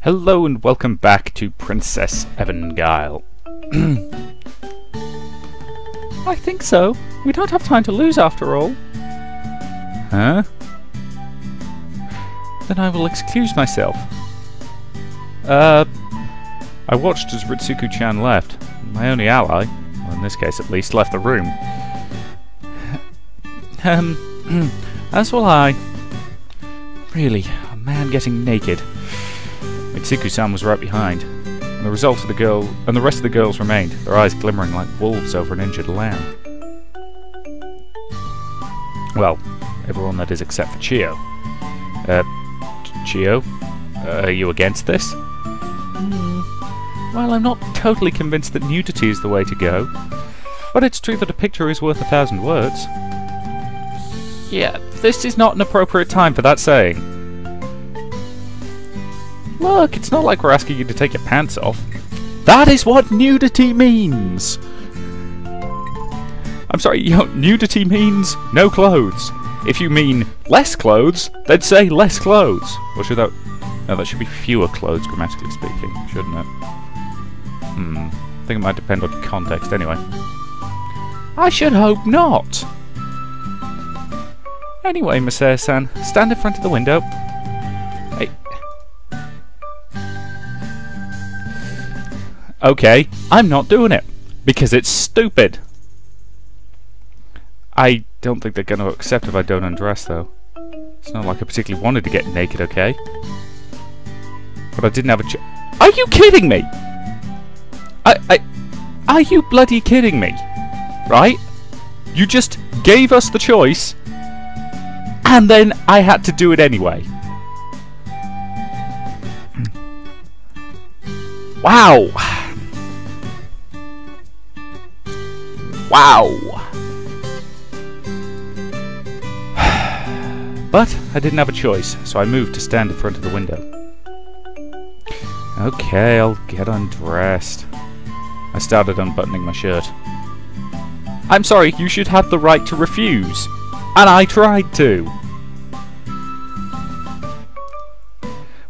Hello and welcome back to Princess Evangile. I think so. We don't have time to lose after all. Huh? Then I will excuse myself. I watched as Ritsuko-chan left. My only ally, well, in this case at least, left the room. As will I. Really, a man getting naked. Mitsuko-san was right behind, and the rest of the girls remained, their eyes glimmering like wolves over an injured lamb. Well, everyone that is except for Chio. Chio? Are you against this? Well, I'm not totally convinced that nudity is the way to go, but it's true that a picture is worth 1,000 words. Yeah, this is not an appropriate time for that saying. Look, it's not like we're asking you to take your pants off. That is what nudity means! I'm sorry, nudity means no clothes. If you mean less clothes, then say less clothes. Or should that... No, that should be fewer clothes, grammatically speaking, shouldn't it? I think it might depend on context anyway. I should hope not! Anyway, Masaya-san, stand in front of the window. Hey. Okay, I'm not doing it, because it's stupid. I don't think they're going to accept if I don't undress, though. It's not like I particularly wanted to get naked, okay? But I didn't have a Are you kidding me? Are you bloody kidding me? Right? You just gave us the choice, and then I had to do it anyway. Wow! Wow! But I didn't have a choice, so I moved to stand in front of the window. Okay, I'll get undressed. I started unbuttoning my shirt. I'm sorry, you should have the right to refuse. And I tried to.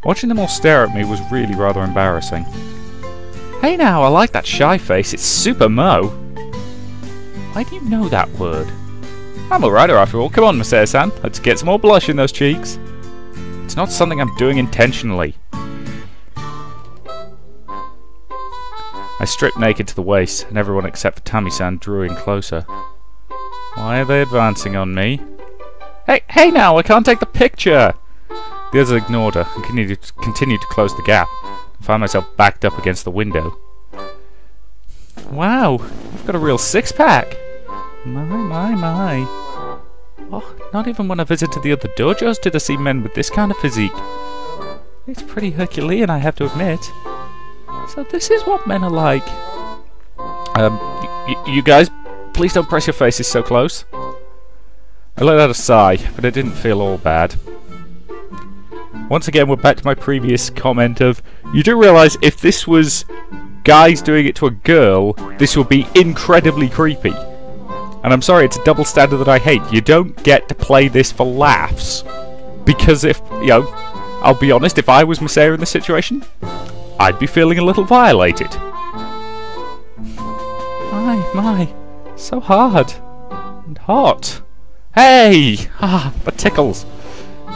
Watching them all stare at me was really rather embarrassing. Hey now, I like that shy face, it's super mo. Why do you know that word? I'm a writer after all. Come on, Masaya-san, let's get some more blush in those cheeks. It's not something I'm doing intentionally. I stripped naked to the waist, and everyone except for Tammy-san drew in closer. Why are they advancing on me? Hey now, I can't take the picture! The others ignored her and continued to close the gap. I found myself backed up against the window. Wow, you've got a real six-pack! My. Oh, not even when I visited the other dojos did I see men with this kind of physique. It's pretty Herculean, I have to admit. So this is what men are like. You guys, please don't press your faces so close. I let out a sigh, but it didn't feel all bad. Once again, we're back to my previous comment of, you do realise if this was guys doing it to a girl, this would be incredibly creepy. And I'm sorry, it's a double standard that I hate. You don't get to play this for laughs. Because if, I'll be honest, if I was Masaya in this situation, I'd be feeling a little violated. My, so hard. And hot. Hey! That tickles.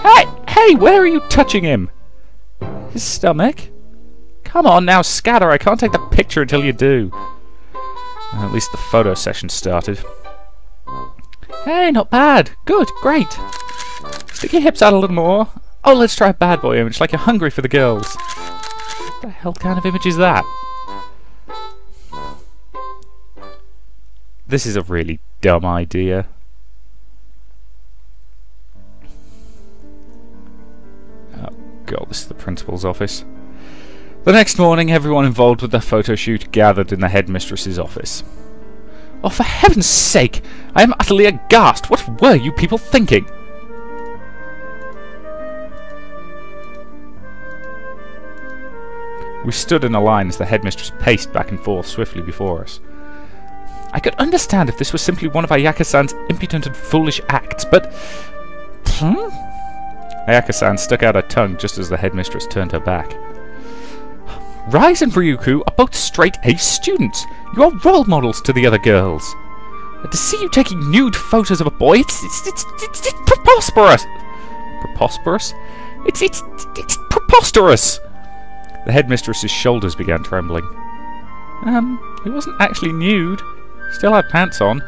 Hey, where are you touching him? His stomach? Come on now, scatter, I can't take the picture until you do. At least the photo session started. Hey, not bad. Good, great. Stick your hips out a little more. Oh, let's try a bad boy image, like you're hungry for the girls. What the hell kind of image is that? This is a really dumb idea. Oh god, this is the principal's office. The next morning, everyone involved with the photo shoot gathered in the headmistress's office. Oh, for heaven's sake! I am utterly aghast! What were you people thinking? We stood in a line as the headmistress paced back and forth swiftly before us. I could understand if this was simply one of Ayaka-san's impudent and foolish acts, but... Ayaka-san stuck out her tongue just as the headmistress turned her back. Rise and Ryuku are both straight-A students. You are role models to the other girls. To see you taking nude photos of a boy, it's preposterous. Preposterous? It's preposterous. The headmistress's shoulders began trembling. He wasn't actually nude. Still had pants on.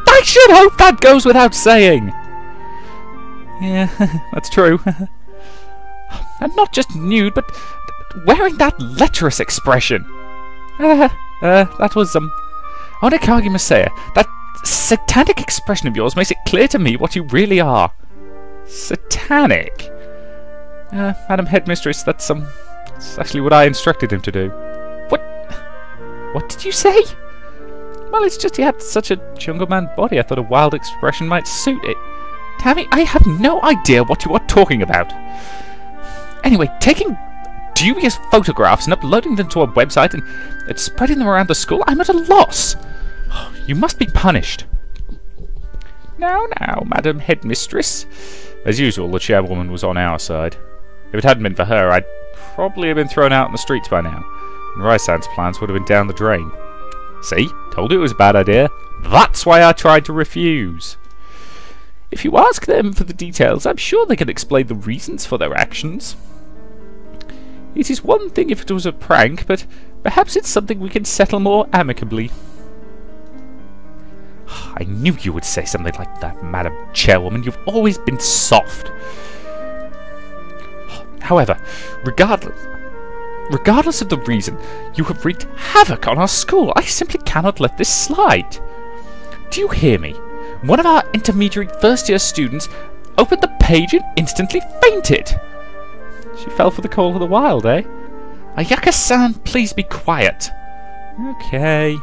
I should hope that goes without saying. Yeah, that's true. And not just nude, but wearing that lecherous expression. That was, Onekagi Masaya, that satanic expression of yours makes it clear to me what you really are. Satanic? Madam Headmistress, that's actually what I instructed him to do. What did you say? Well, it's just he had such a jungle man body, I thought a wild expression might suit it. Tammy, I have no idea what you are talking about. Anyway, taking dubious photographs and uploading them to a website and spreading them around the school, I'm at a loss. You must be punished. Now, Madam Headmistress. As usual, the chairwoman was on our side. If it hadn't been for her, I'd probably have been thrown out in the streets by now, and Raisan's plans would have been down the drain. See? Told you it was a bad idea. That's why I tried to refuse. If you ask them for the details, I'm sure they can explain the reasons for their actions. It is one thing if it was a prank, but perhaps it's something we can settle more amicably. I knew you would say something like that, Madam Chairwoman. You've always been soft. However, regardless of the reason, you have wreaked havoc on our school. I simply cannot let this slide. Do you hear me? One of our intermediary first-year students opened the page and instantly fainted. She fell for the call of the wild, eh? Ayaka-san, please be quiet. Okay.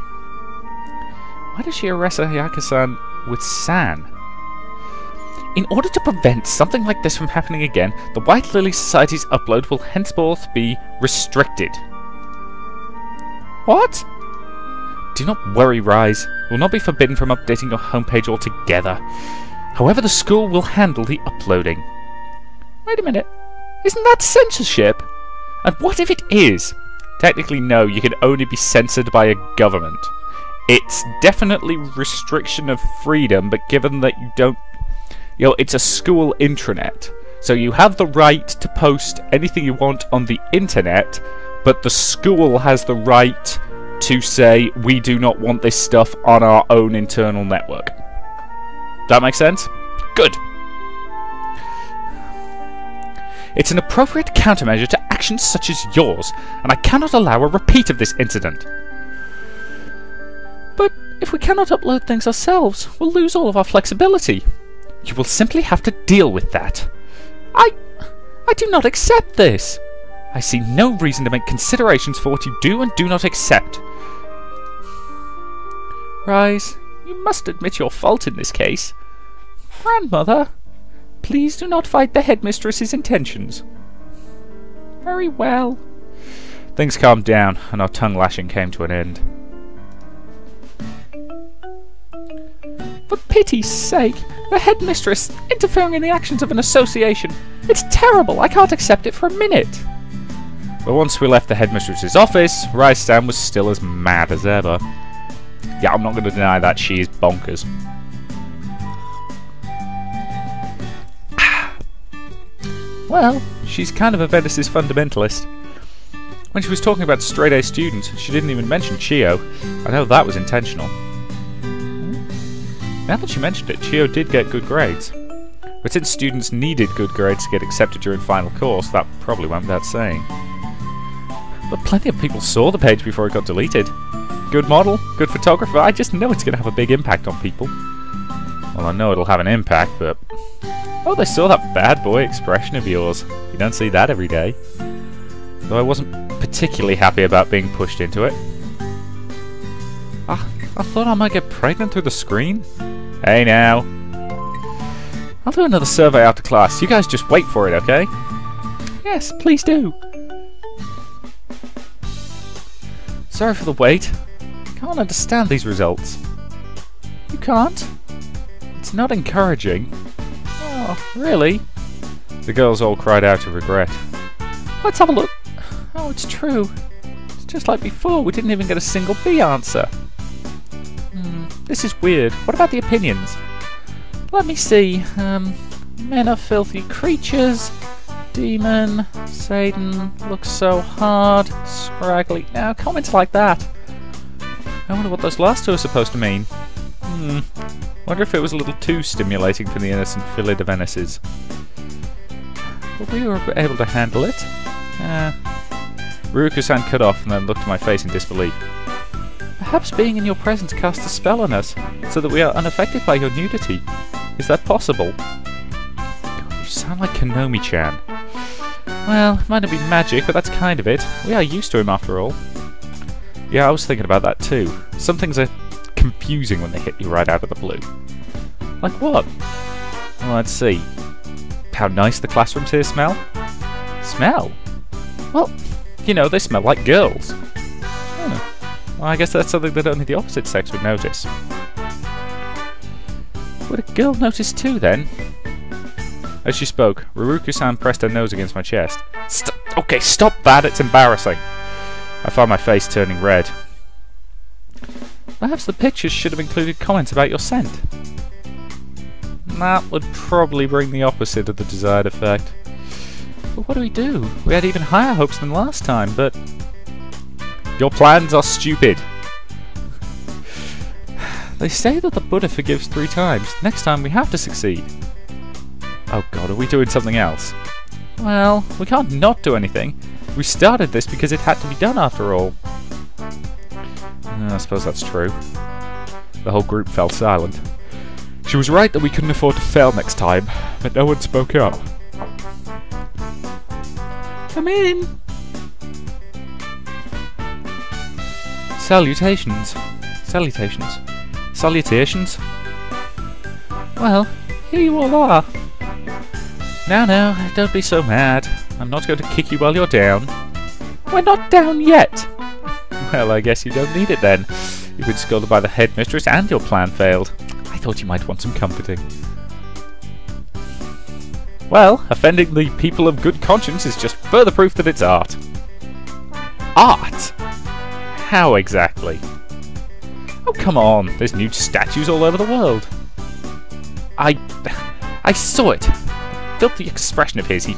Why does she arrest Ayaka-san with San? In order to prevent something like this from happening again, the White Lily Society's upload will henceforth be restricted. What? Do not worry, Rise. It will not be forbidden from updating your homepage altogether. However, the school will handle the uploading. Wait a minute. Isn't that censorship? And what if it is? Technically, no. You can only be censored by a government. It's definitely restriction of freedom, but given that you don't... You know, it's a school intranet. So you have the right to post anything you want on the internet, but the school has the right to say, we do not want this stuff on our own internal network. That makes sense? Good. It's an appropriate countermeasure to actions such as yours, and I cannot allow a repeat of this incident. But if we cannot upload things ourselves, we'll lose all of our flexibility. You will simply have to deal with that. I do not accept this. I see no reason to make considerations for what you do and do not accept. Rise, you must admit your fault in this case. Grandmother, please do not fight the headmistress's intentions. Very well. Things calmed down, and our tongue-lashing came to an end. For pity's sake, the headmistress interfering in the actions of an association. It's terrible. I can't accept it for a minute. But once we left the headmistress's office, Rai-san was still as mad as ever. Yeah, I'm not going to deny that she is bonkers. Well, she's kind of a Venice's fundamentalist. When she was talking about straight-A students, she didn't even mention Chio. I know that was intentional. Now that she mentioned it, Chio did get good grades. But since students needed good grades to get accepted during final course, that probably went without saying. But plenty of people saw the page before it got deleted. Good model, good photographer, I just know it's going to have a big impact on people. Well, I know it'll have an impact, but... Oh, they saw that bad boy expression of yours. You don't see that every day. Though I wasn't particularly happy about being pushed into it. I thought I might get pregnant through the screen. Hey now. I'll do another survey after class. You guys just wait for it, okay? Yes, please do. Sorry for the wait. I can't understand these results. You can't? It's not encouraging. Oh, really? The girls all cried out in regret. Let's have a look. Oh, it's true. Just like before, we didn't even get a single B answer. This is weird. What about the opinions? Let me see. Men are filthy creatures. Demon. Satan. Looks so hard. Scraggly. Now, comments like that. I wonder what those last two are supposed to mean. Wonder if it was a little too stimulating for the innocent fillet de Venices. But we were able to handle it. Ruruku-san cut off and then looked at my face in disbelief. Perhaps being in your presence casts a spell on us, so that we are unaffected by your nudity. Is that possible? God, you sound like Konomi-chan. Well, it might not be magic, but that's kind of it. We are used to him after all. Yeah, I was thinking about that too. Some things are confusing when they hit you right out of the blue. Like what? Well, let's see. How nice the classrooms here smell? Smell? Well, you know, they smell like girls. Well, I guess that's something that only the opposite sex would notice. Would a girl notice too, then? As she spoke, Ruruku-san pressed her nose against my chest. Okay, stop that, it's embarrassing. I found my face turning red. Perhaps the pictures should have included comments about your scent. That would probably bring the opposite of the desired effect. But what do? We had even higher hopes than last time, but... Your plans are stupid. They say that the Buddha forgives 3 times. Next time we have to succeed. Oh god, are we doing something else? Well, we can't not do anything. We started this because it had to be done after all. I suppose that's true. The whole group fell silent. She was right that we couldn't afford to fail next time, but no one spoke up. Come in! Salutations. Salutations. Salutations. Well, here you all are. Now, don't be so mad. I'm not going to kick you while you're down. We're not down yet! Well, I guess you don't need it then. You've been scolded by the headmistress and your plan failed. I thought you might want some comforting. Well, offending the people of good conscience is just further proof that it's art. Art? How exactly? Oh, come on. There's nude statues all over the world. I saw it. The filthy expression of his. He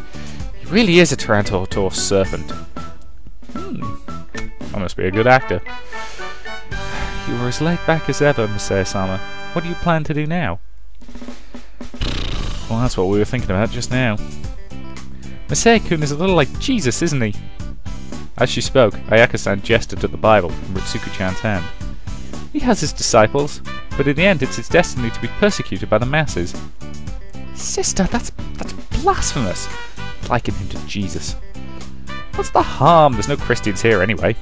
really is a Tyrannosaur serpent. That must be a good actor. You were as laid back as ever, Masaya-sama. What do you plan to do now? Well, that's what we were thinking about just now. Masaya-kun is a little like Jesus, isn't he? As she spoke, Ayaka-san gestured at the Bible in Ritsuko-chan's hand. He has his disciples, but in the end it's his destiny to be persecuted by the masses. Sister, that's blasphemous! Liken him to Jesus. What's the harm? There's no Christians here anyway.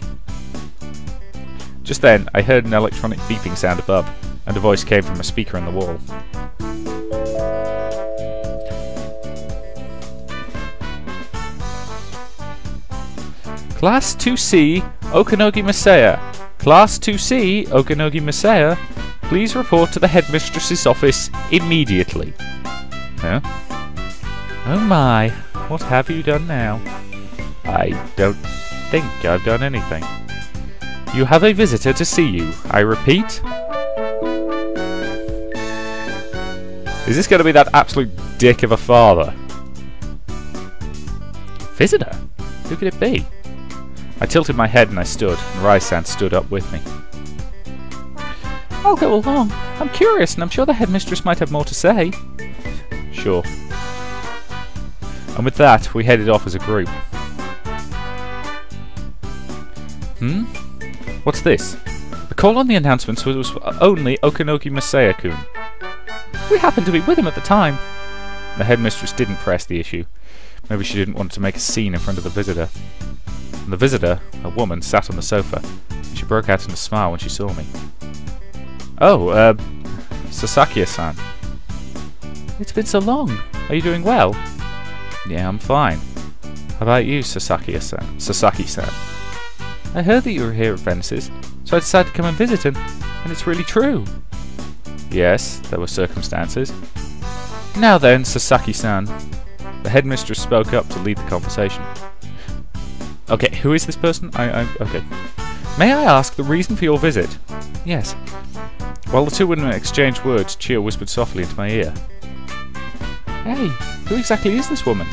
Just then, I heard an electronic beeping sound above, and a voice came from a speaker in the wall. Class 2C, Okanogi Masaya. Class 2C, Okanogi Masaya. Please report to the headmistress's office immediately. Huh? Oh my, what have you done now? I don't think I've done anything. You have a visitor to see you. I repeat. Is this going to be that absolute dick of a father? Visitor? Who could it be? I tilted my head and I stood, and Rai-san stood up with me. I'll go along. I'm curious, and I'm sure the headmistress might have more to say. Sure. And with that, we headed off as a group. What's this? The call on the announcements was only Okanogi Masaya-kun. We happened to be with him at the time. The headmistress didn't press the issue. Maybe she didn't want to make a scene in front of the visitor. And the visitor, a woman, sat on the sofa. And she broke out in a smile when she saw me. Oh, Sasaki-san. It's been so long. Are you doing well? Yeah, I'm fine. How about you, Sasaki-san? Sasaki-san. I heard that you were here at Venice's, so I decided to come and visit, and it's really true. Yes, there were circumstances. Now then, Sasaki-san. The headmistress spoke up to lead the conversation. Okay, who is this person? Okay. May I ask the reason for your visit? Yes. While the two women exchanged words, Chio whispered softly into my ear. Hey, who exactly is this woman?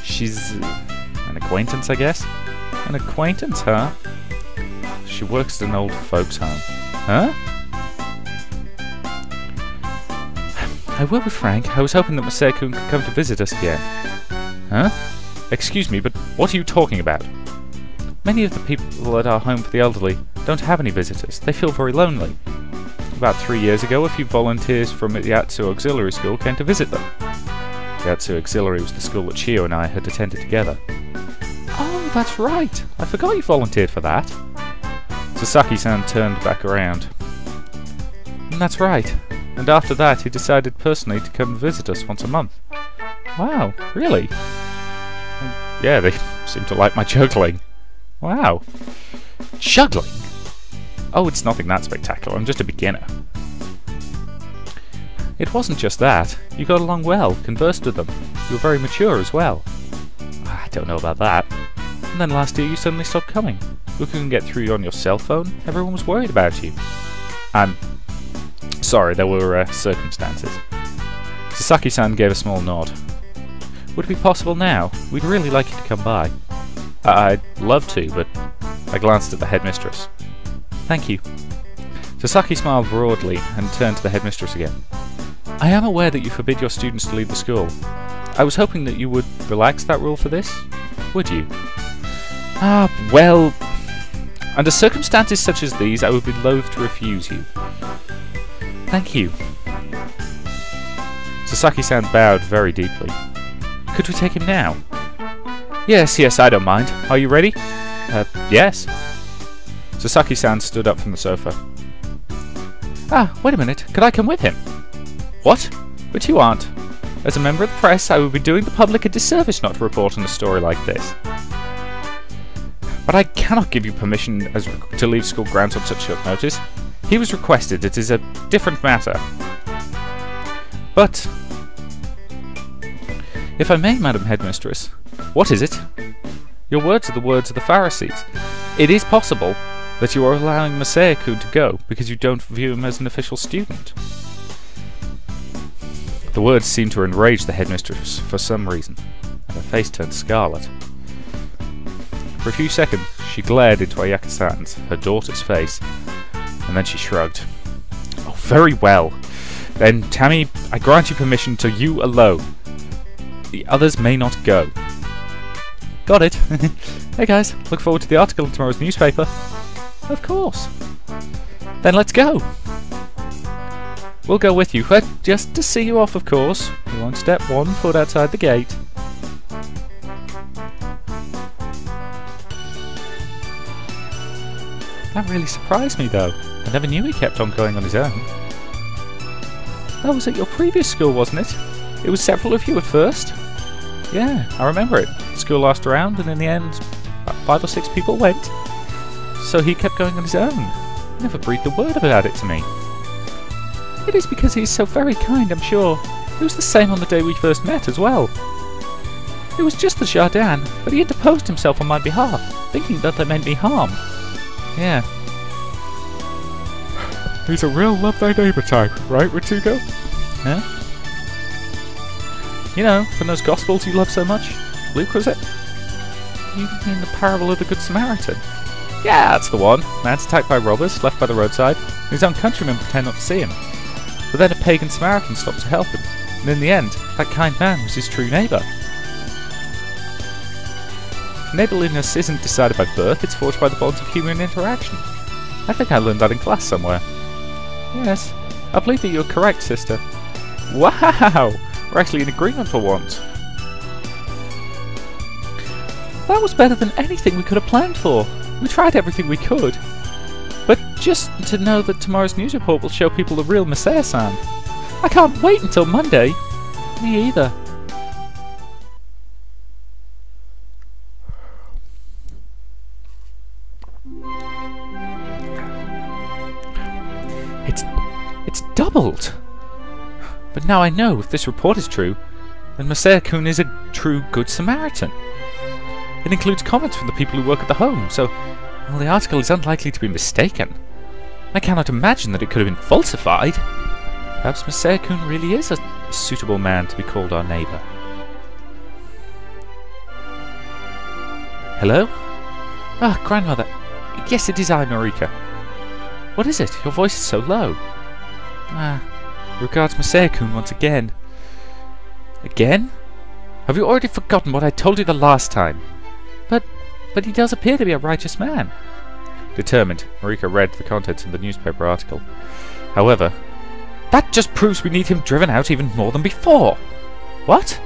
She's an acquaintance, I guess? An acquaintance, huh? She works at an old folks' home. Huh? I will be frank, I was hoping that Masaya-kun could come to visit us again. Huh? Excuse me, but what are you talking about? Many of the people at our home for the elderly don't have any visitors. They feel very lonely. About 3 years ago, a few volunteers from the Yatsu Auxiliary School came to visit them. The Yatsu Auxiliary was the school that Chio and I had attended together. Oh, that's right! I forgot you volunteered for that. Sasaki-san turned back around. That's right. And after that, he decided personally to come visit us once a month. Wow, really? Yeah, they seem to like my juggling. Wow. Juggling? Oh, it's nothing that spectacular. I'm just a beginner. It wasn't just that. You got along well, conversed with them. You were very mature as well. I don't know about that. And then last year you suddenly stopped coming. You couldn't get through on your cell phone. Everyone was worried about you. I'm sorry, there were circumstances. Sasaki-san gave a small nod. Would it be possible now? We'd really like you to come by. I'd love to, but I glanced at the headmistress. Thank you. Sasaki smiled broadly and turned to the headmistress again. I am aware that you forbid your students to leave the school. I was hoping that you would relax that rule for this. Would you? Ah, well, under circumstances such as these, I would be loath to refuse you. Thank you. Sasaki-san bowed very deeply. Could we take him now? Yes, I don't mind. Are you ready? Yes. Sasaki-san stood up from the sofa. Ah, wait a minute. Could I come with him? What? But you aren't. As a member of the press, I would be doing the public a disservice not to report on a story like this. But I cannot give you permission to leave school grounds on such short notice. He was requested. It is a different matter. But, if I may, Madam Headmistress, what is it? Your words are the words of the Pharisees. It is possible that you are allowing Masaya-kun to go because you don't view him as an official student. The words seemed to enrage the headmistress for some reason, and her face turned scarlet. For a few seconds, she glared into Ayaka-san's, her daughter's face, and then she shrugged. Oh, very well. Then, Tammy, I grant you permission to you alone. The others may not go. Got it. Hey guys, look forward to the article in tomorrow's newspaper. Of course. Then let's go. We'll go with you, just to see you off, of course. We won't step 1 foot outside the gate. That really surprised me, though. I never knew he kept on going on his own. That was at your previous school, wasn't it? It was several of you at first. Yeah, I remember it. School asked around, and in the end, about 5 or 6 people went. So he kept going on his own. He never breathed a word about it to me. It is because he's so very kind, I'm sure. It was the same on the day we first met as well. It was just the Jardin, but he interposed himself on my behalf, thinking that they meant me harm. Yeah. He's a real love-thy-neighbour type, right, Ritsuko? Huh? You know, from those Gospels you love so much? Luke, was it? You mean the parable of the Good Samaritan? Yeah, that's the one. Man's attacked by robbers, left by the roadside, and his own countrymen pretend not to see him. But then a pagan Samaritan stops to help him, and in the end, that kind man was his true neighbour. Neighbourliness isn't decided by birth, it's forged by the bonds of human interaction. I think I learned that in class somewhere. Yes, I believe that you're correct, sister. Wow! We're actually in agreement for once. That was better than anything we could have planned for. We tried everything we could. But just to know that tomorrow's news report will show people the real Masaya-san. I can't wait until Monday. Me either. It's doubled. But now I know if this report is true, then Masaya-kun is a true Good Samaritan. It includes comments from the people who work at the home, so well, the article is unlikely to be mistaken. I cannot imagine that it could have been falsified. Perhaps Masaya-kun really is a suitable man to be called our neighbour. Hello? Ah, grandmother. Yes, it is I, Marika. What is it? Your voice is so low. Ah, regards Masaya-kun once again. Again? Have you already forgotten what I told you the last time? But he does appear to be a righteous man. Determined, Marika read the contents of the newspaper article. However, that just proves we need him driven out even more than before. What?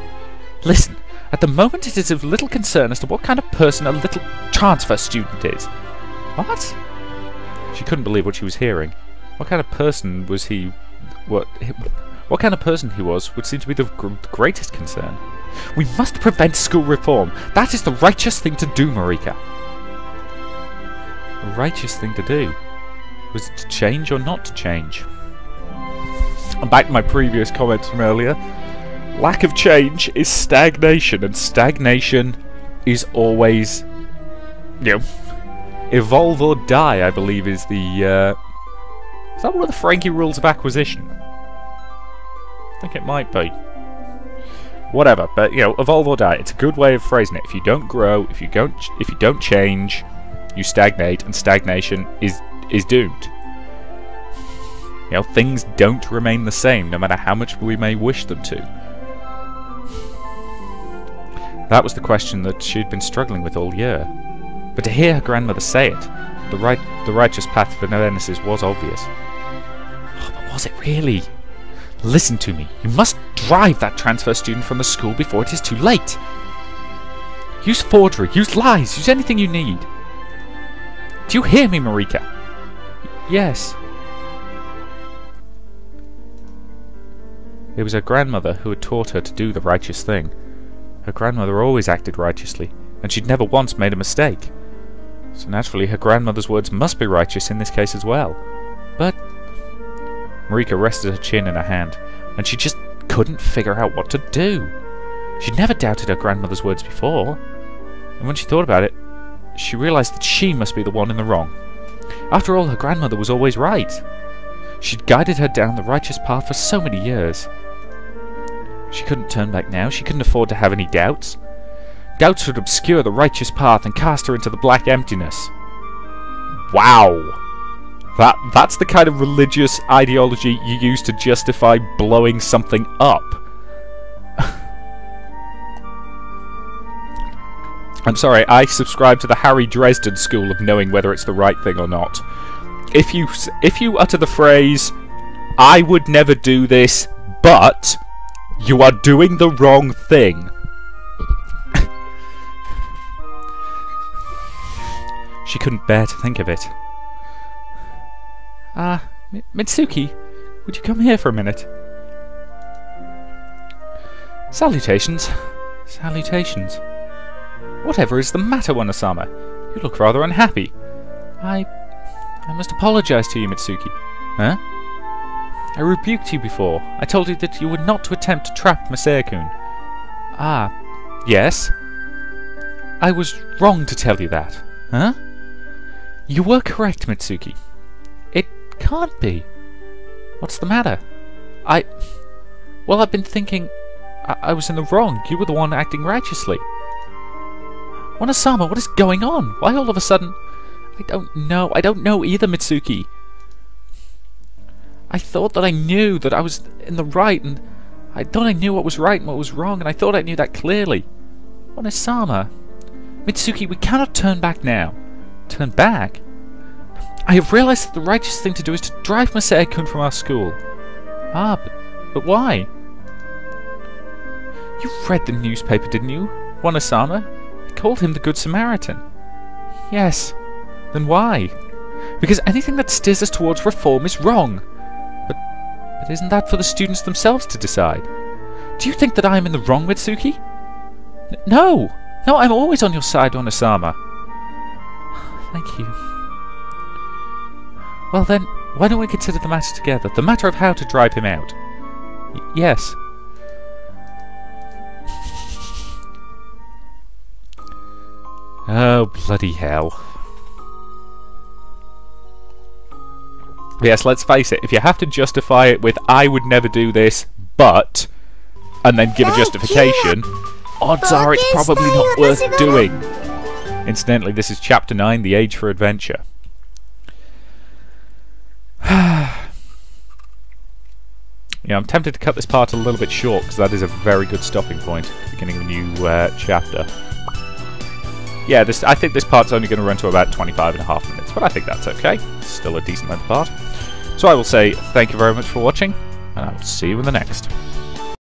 Listen, at the moment it is of little concern as to what kind of person a little transfer student is. What? She couldn't believe what she was hearing. What kind of person was he? What kind of person he was would seem to be the greatest concern. We must prevent school reform. That is the righteous thing to do, Marika. The righteous thing to do? Was it to change or not to change? And back to my previous comments from earlier. Lack of change is stagnation, and stagnation is always, evolve or die, I believe is the, is that one of the Frankie rules of acquisition? I think it might be. Whatever, but evolve or die. It's a good way of phrasing it. If you don't grow, if you don't change, you stagnate, and stagnation is doomed. Things don't remain the same, no matter how much we may wish them to. That was the question that she'd been struggling with all year. But to hear her grandmother say it, the righteous path for Nemesis was obvious. Oh, but was it really? Listen to me. You must drive that transfer student from the school before it is too late. Use forgery, use lies, use anything you need. Do you hear me, Marika? Yes. It was her grandmother who had taught her to do the righteous thing. Her grandmother always acted righteously, and she'd never once made a mistake. So naturally her grandmother's words must be righteous in this case as well. But Marika rested her chin in her hand, and she just couldn't figure out what to do. She'd never doubted her grandmother's words before, and when she thought about it, she realised that she must be the one in the wrong. After all, her grandmother was always right. She'd guided her down the righteous path for so many years. She couldn't turn back now. She couldn't afford to have any doubts. Doubts would obscure the righteous path and cast her into the black emptiness. Wow! That's the kind of religious ideology you use to justify blowing something up. I'm sorry, I subscribe to the Harry Dresden school of knowing whether it's the right thing or not. If you utter the phrase, "I would never do this, but," you are doing the wrong thing. She couldn't bear to think of it. Mitsuki, would you come here for a minute? Salutations. Salutations. Whatever is the matter, Wanasama? You look rather unhappy. I must apologize to you, Mitsuki. Huh? I rebuked you before. I told you that you were not to attempt to trap Masaya-kun. Ah, yes? I was wrong to tell you that. Huh? You were correct, Mitsuki. It can't be. What's the matter? Well, I've been thinking I was in the wrong. You were the one acting righteously. Wanasama, what is going on? Why all of a sudden... I don't know. I don't know either, Mitsuki. I thought that I knew that I was in the right, and I thought I knew what was right and what was wrong, and I thought I knew that clearly. Wanasama. Mitsuki, we cannot turn back now. Turn back? I have realized that the righteous thing to do is to drive Masaya-kun from our school. Ah, but why? You read the newspaper, didn't you, Wanasama? They called him the Good Samaritan. Yes. Then why? Because anything that steers us towards reform is wrong. But isn't that for the students themselves to decide? Do you think that I am in the wrong, Mitsuki? No! No, I'm always on your side, Wanasama. Thank you. Well then, why don't we consider the matter together? The matter of how to drive him out. Yes. Oh, bloody hell. Yes, let's face it, if you have to justify it with, I would never do this, but, and then give a justification, odds are it's probably not worth doing. Incidentally, this is Chapter 9, The Age for Adventure. Yeah, I'm tempted to cut this part a little bit short, because that is a very good stopping point, beginning of a new chapter. Yeah, I think this part's only going to run to about 25.5 minutes, but I think that's okay. Still a decent length part. So I will say thank you very much for watching, and I will see you in the next.